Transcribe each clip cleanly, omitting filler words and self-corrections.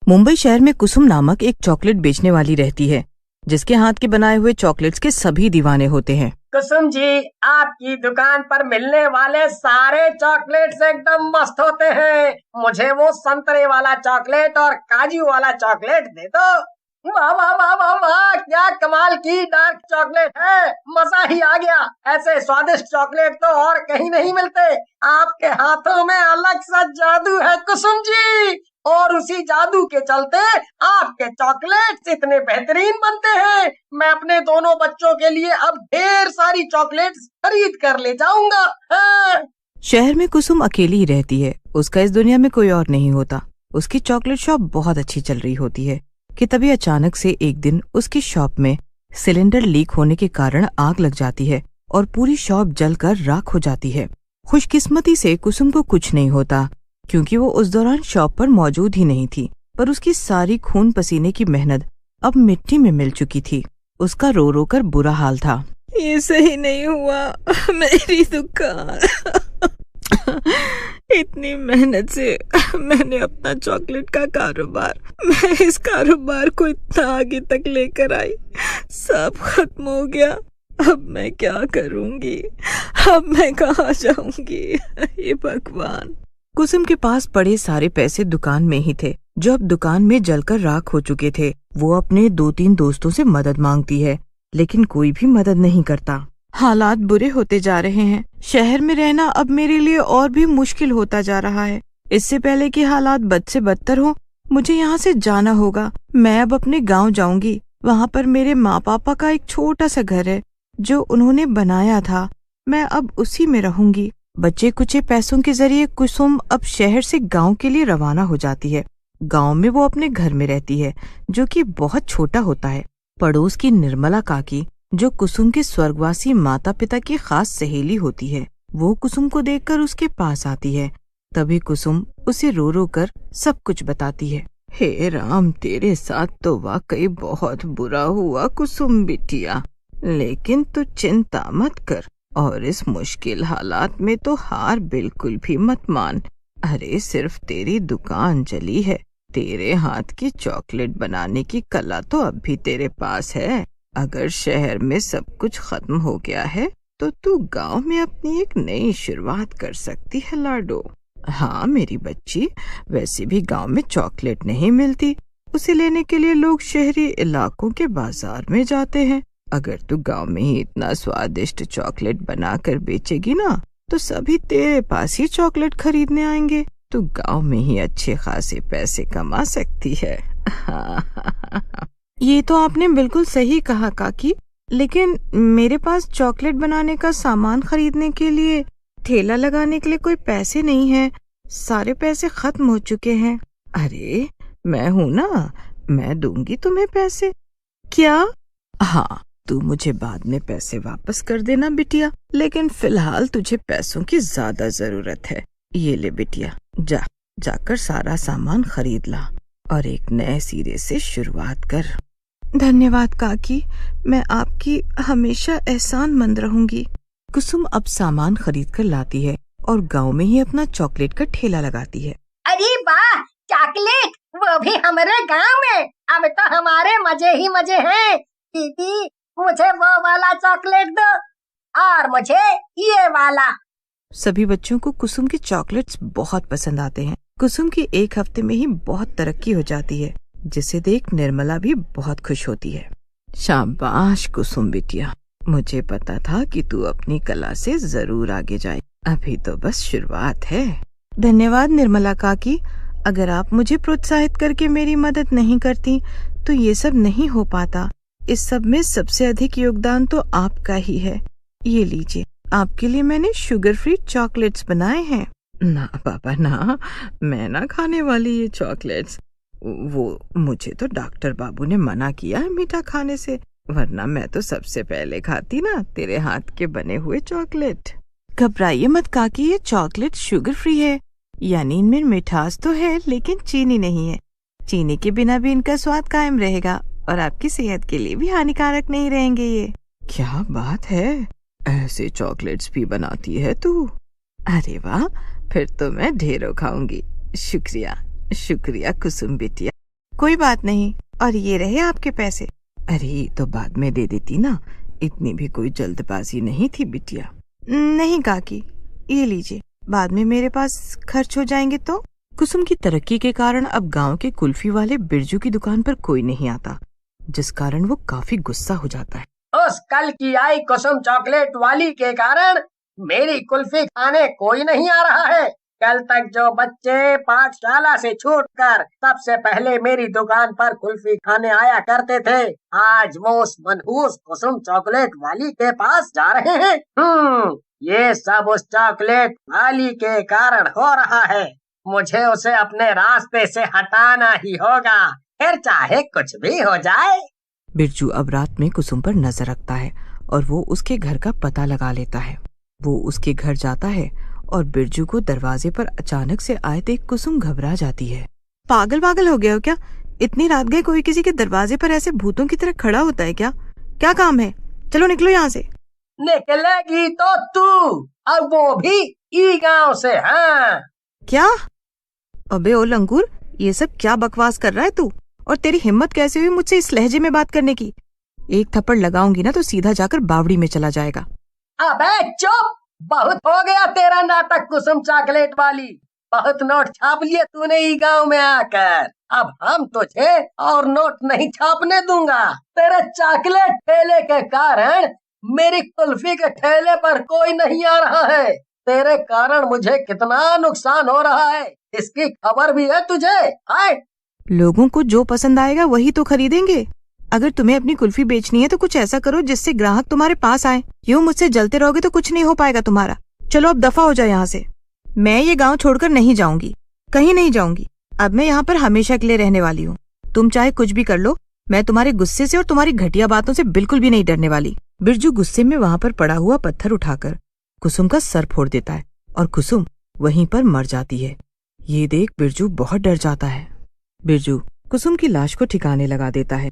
मुंबई शहर में कुसुम नामक एक चॉकलेट बेचने वाली रहती है, जिसके हाथ के बनाए हुए चॉकलेट्स के सभी दीवाने होते हैं। कुसुम जी, आपकी दुकान पर मिलने वाले सारे चॉकलेट्स एकदम मस्त होते हैं। मुझे वो संतरे वाला चॉकलेट और काजू वाला चॉकलेट दे दो। वाह वाह वाह वाह वाह, क्या कमाल की डार्क चॉकलेट है, मजा ही आ गया। ऐसे स्वादिष्ट चॉकलेट तो और कहीं नहीं मिलते। आपके हाथों में अलग सा जादू है कुसुम जी, और उसी जादू के चलते आपके चॉकलेट्स इतने बेहतरीन बनते हैं। मैं अपने दोनों बच्चों के लिए अब ढेर सारी चॉकलेट्स खरीद कर ले जाऊंगा। हाँ। शहर में कुसुम अकेली ही रहती है। उसका इस दुनिया में कोई और नहीं होता। उसकी चॉकलेट शॉप बहुत अच्छी चल रही होती है कि तभी अचानक से एक दिन उसकी शॉप में सिलेंडर लीक होने के कारण आग लग जाती है और पूरी शॉप जलकर राख हो जाती है। खुशकिस्मती से कुसुम को कुछ नहीं होता, क्योंकि वो उस दौरान शॉप पर मौजूद ही नहीं थी। पर उसकी सारी खून पसीने की मेहनत अब मिट्टी में मिल चुकी थी। उसका रो रो कर बुरा हाल था। ये सही नहीं हुआ, मेरी दुकान। इतनी मेहनत से मैंने अपना चॉकलेट का कारोबार, मैं इस कारोबार को इतना आगे तक लेकर आई, सब खत्म हो गया। अब मैं क्या करूंगी, अब मैं कहाँ जाऊंगी, ये भगवान। कुसुम के पास पड़े सारे पैसे दुकान में ही थे, जो अब दुकान में जलकर राख हो चुके थे। वो अपने 2-3 दोस्तों से मदद मांगती है, लेकिन कोई भी मदद नहीं करता। हालात बुरे होते जा रहे हैं। शहर में रहना अब मेरे लिए और भी मुश्किल होता जा रहा है। इससे पहले कि हालात बद से बदतर हो, मुझे यहाँ से जाना होगा। मैं अब अपने गांव जाऊंगी। वहाँ पर मेरे माँ पापा का एक छोटा सा घर है, जो उन्होंने बनाया था। मैं अब उसी में रहूंगी। बचे कुचे पैसों के जरिए कुसुम अब शहर से गांव के लिए रवाना हो जाती है। गांव में वो अपने घर में रहती है, जो कि बहुत छोटा होता है। पड़ोस की निर्मला काकी, जो कुसुम के स्वर्गवासी माता पिता की खास सहेली होती है, वो कुसुम को देखकर उसके पास आती है। तभी कुसुम उसे रो रो कर सब कुछ बताती है। हे राम, तेरे साथ तो वाकई बहुत बुरा हुआ कुसुम बिटिया, लेकिन तू चिंता मत कर और इस मुश्किल हालात में तो हार बिल्कुल भी मत मान। अरे सिर्फ तेरी दुकान जली है, तेरे हाथ की चॉकलेट बनाने की कला तो अब भी तेरे पास है। अगर शहर में सब कुछ खत्म हो गया है तो तू गांव में अपनी एक नई शुरुआत कर सकती है लाडो। हाँ मेरी बच्ची, वैसे भी गांव में चॉकलेट नहीं मिलती, उसे लेने के लिए लोग शहरी इलाकों के बाजार में जाते हैं। अगर तू गांव में ही इतना स्वादिष्ट चॉकलेट बनाकर बेचेगी ना, तो सभी तेरे पास ही चॉकलेट खरीदने आएंगे। तू गांव में ही अच्छे खासे पैसे कमा सकती है। ये तो आपने बिल्कुल सही कहा काकी, लेकिन मेरे पास चॉकलेट बनाने का सामान खरीदने के लिए, ठेला लगाने के लिए कोई पैसे नहीं है। सारे पैसे खत्म हो चुके हैं। अरे मैं हूँ ना, मैं दूंगी तुम्हें पैसे। क्या? हाँ, तू मुझे बाद में पैसे वापस कर देना बिटिया, लेकिन फिलहाल तुझे पैसों की ज्यादा जरूरत है। ये ले बिटिया, जाकर सारा सामान खरीद ला और एक नए सिरे से शुरुआत कर। धन्यवाद काकी, मैं आपकी हमेशा एहसानमंद रहूंगी। कुसुम अब सामान खरीद कर लाती है और गांव में ही अपना चॉकलेट का ठेला लगाती है। अरे वाह, चॉकलेट, वो भी हमारे गांव में। अब तो हमारे मजे ही मजे हैं। दीदी, मुझे वो वाला चॉकलेट दो और मुझे ये वाला। सभी बच्चों को कुसुम के चॉकलेट्स बहुत पसंद आते हैं। कुसुम की एक हफ्ते में ही बहुत तरक्की हो जाती है, जिसे देख निर्मला भी बहुत खुश होती है। शाबाश कुसुम बिटिया, मुझे पता था कि तू अपनी कला से जरूर आगे जाए। अभी तो बस शुरुआत है। धन्यवाद निर्मला काकी, अगर आप मुझे प्रोत्साहित करके मेरी मदद नहीं करती तो ये सब नहीं हो पाता। इस सब में सबसे अधिक योगदान तो आपका ही है। ये लीजिए, आपके लिए मैंने शुगर फ्री चॉकलेट्स बनाए हैं। ना पापा ना, मैं ना खाने वाली ये चॉकलेट्स। वो मुझे तो डॉक्टर बाबू ने मना किया है मीठा खाने से, वरना मैं तो सबसे पहले खाती ना तेरे हाथ के बने हुए चॉकलेट। घबराइए मत काकी, ये चॉकलेट शुगर फ्री है, यानी इनमें मिठास तो है लेकिन चीनी नहीं है। चीनी के बिना भी इनका स्वाद कायम रहेगा और आपकी सेहत के लिए भी हानिकारक नहीं रहेंगे ये। क्या बात है, ऐसे चॉकलेट्स भी बनाती है तू? अरे वाह, फिर तो मैं ढेरों खाऊंगी। शुक्रिया कुसुम बिटिया। कोई बात नहीं, और ये रहे आपके पैसे। अरे तो बाद में दे देती ना, इतनी भी कोई जल्दबाजी नहीं थी बिटिया। नहीं काकी, ये लीजिए, बाद में मेरे पास खर्च हो जाएंगे तो। कुसुम की तरक्की के कारण अब गांव के कुल्फी वाले बिरजू की दुकान पर कोई नहीं आता, जिस कारण वो काफी गुस्सा हो जाता है। उस कल की आई कुसुम चॉकलेट वाली के कारण मेरी कुल्फी खाने कोई नहीं आ रहा है। कल तक जो बच्चे पाठशाला से छूटकर सबसे पहले मेरी दुकान पर कुल्फी खाने आया करते थे, आज वो उस मनहूस कुसुम चॉकलेट वाली के पास जा रहे हैं। ये सब उस चॉकलेट वाली के कारण हो रहा है। मुझे उसे अपने रास्ते से हटाना ही होगा, फिर चाहे कुछ भी हो जाए। बिरजू अब रात में कुसुम पर नजर रखता है और वो उसके घर का पता लगा लेता है। वो उसके घर जाता है और बिरजू को दरवाजे पर अचानक से आए देख कुसुम घबरा जाती है। पागल हो गए हो क्या? इतनी रात गए कोई किसी के दरवाजे पर ऐसे भूतों की तरह खड़ा होता है क्या? क्या काम है? चलो निकलो यहाँ से। निकलेगी तो तू, अब वो भी ई गांव से। हाँ क्या? अबे ओ लंगूर, ये सब क्या बकवास कर रहा है तू? और तेरी हिम्मत कैसे हुई मुझसे इस लहजे में बात करने की? एक थप्पड़ लगाऊंगी ना तो सीधा जाकर बावड़ी में चला जाएगा। अबे चुप, बहुत हो गया तेरा नाटक कुसुम चॉकलेट वाली। बहुत नोट छाप लिए तूने ई गांव में आकर, अब हम तुझे और नोट नहीं छापने दूंगा। तेरे चॉकलेट ठेले के कारण मेरी कुल्फी के ठेले पर कोई नहीं आ रहा है। तेरे कारण मुझे कितना नुकसान हो रहा है, इसकी खबर भी है तुझे? आए लोगों को जो पसंद आएगा वही तो खरीदेंगे। अगर तुम्हें अपनी कुल्फी बेचनी है तो कुछ ऐसा करो जिससे ग्राहक तुम्हारे पास आए। यूं मुझसे जलते रहोगे तो कुछ नहीं हो पाएगा तुम्हारा। चलो अब दफा हो जाए यहाँ से। मैं ये गांव छोड़कर नहीं जाऊंगी, कहीं नहीं जाऊंगी। अब मैं यहाँ पर हमेशा के लिए रहने वाली हूँ। तुम चाहे कुछ भी कर लो, मैं तुम्हारे गुस्से से और तुम्हारी घटिया बातों से बिल्कुल भी नहीं डरने वाली। बिरजू गुस्से में वहाँ पर पड़ा हुआ पत्थर उठाकर कुसुम का सर फोड़ देता है और कुसुम वहीं पर मर जाती है। ये देख बिरजू बहुत डर जाता है। बिरजू कुसुम की लाश को ठिकाने लगा देता है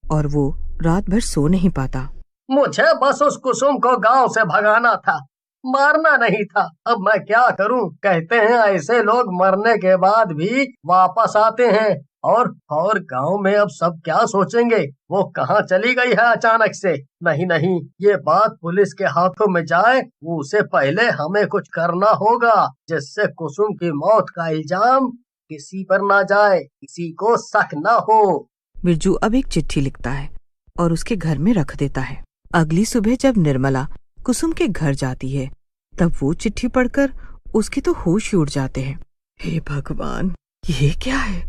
और वो रात भर सो नहीं पाता। मुझे बस उस कुसुम को गांव से भगाना था, मारना नहीं था। अब मैं क्या करूं? कहते हैं ऐसे लोग मरने के बाद भी वापस आते हैं। और गांव में अब सब क्या सोचेंगे? वो कहाँ चली गई है अचानक से? नहीं, ये बात पुलिस के हाथों में जाए उससे पहले हमें कुछ करना होगा, जिससे कुसुम की मौत का इल्जाम किसी पर ना जाए, किसी को शक ना हो। बिरजू अब एक चिट्ठी लिखता है और उसके घर में रख देता है। अगली सुबह जब निर्मला कुसुम के घर जाती है तब वो चिट्ठी पढ़कर उसके तो होश ही उड़ जाते हैं। हे भगवान, ये क्या है?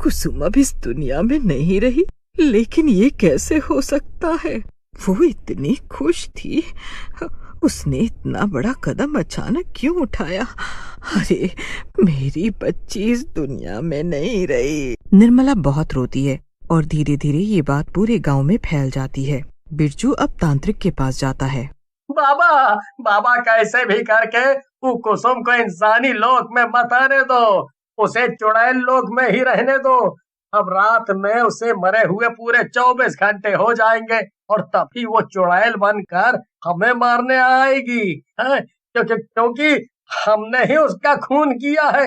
कुसुम अब इस दुनिया में नहीं रही, लेकिन ये कैसे हो सकता है? वो इतनी खुश थी, उसने इतना बड़ा कदम अचानक क्यों उठाया? अरे मेरी बच्ची इस दुनिया में नहीं रही। निर्मला बहुत रोती है और धीरे धीरे ये बात पूरे गांव में फैल जाती है। बिरजू अब तांत्रिक के पास जाता है। बाबा कैसे भी करके वो कुसुम को इंसानी लोक में मत आने दो, उसे चुड़ैल लोक में ही रहने दो। अब रात में उसे मरे हुए पूरे 24 घंटे हो जाएंगे और तभी वो चुड़ैल बनकर हमें मारने आएगी, क्योंकि हमने ही उसका खून किया है।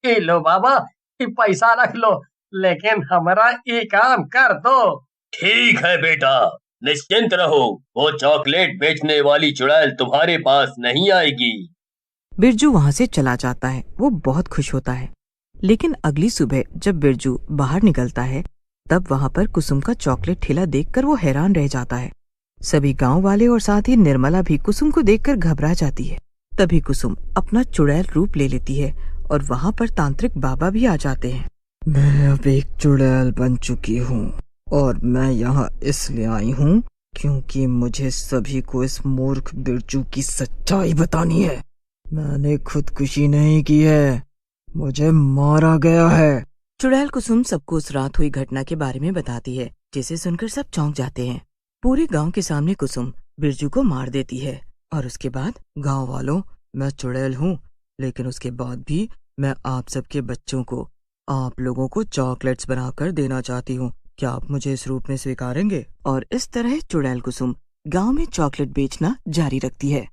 ये लो बाबा, ये पैसा रख लो, लेकिन हमारा ये काम कर दो। ठीक है बेटा, निश्चिंत रहो, वो चॉकलेट बेचने वाली चुड़ैल तुम्हारे पास नहीं आएगी। बिरजू वहाँ से चला जाता है। वो बहुत खुश होता है। लेकिन अगली सुबह जब बिरजू बाहर निकलता है तब वहाँ पर कुसुम का चॉकलेट ठेला देखकर वो हैरान रह जाता है। सभी गांव वाले और साथ ही निर्मला भी कुसुम को देखकर घबरा जाती है। तभी कुसुम अपना चुड़ैल रूप ले लेती है और वहाँ पर तांत्रिक बाबा भी आ जाते हैं। मैं अब एक चुड़ैल बन चुकी हूँ और मैं यहाँ इसलिए आई हूँ क्योंकि मुझे सभी को इस मूर्ख बिरजू की सच्चाई बतानी है। मैंने खुदकुशी नहीं की है, मुझे मारा गया है। चुड़ैल कुसुम सबको उस रात हुई घटना के बारे में बताती है, जिसे सुनकर सब चौंक जाते हैं। पूरे गांव के सामने कुसुम बिरजू को मार देती है और उसके बाद, गांव वालों, मैं चुड़ैल हूँ, लेकिन उसके बाद भी मैं आप सबके बच्चों को, आप लोगों को चॉकलेट्स बनाकर देना चाहती हूँ। क्या आप मुझे इस रूप में स्वीकारेंगे? और इस तरह चुड़ैल कुसुम गांव में चॉकलेट बेचना जारी रखती है।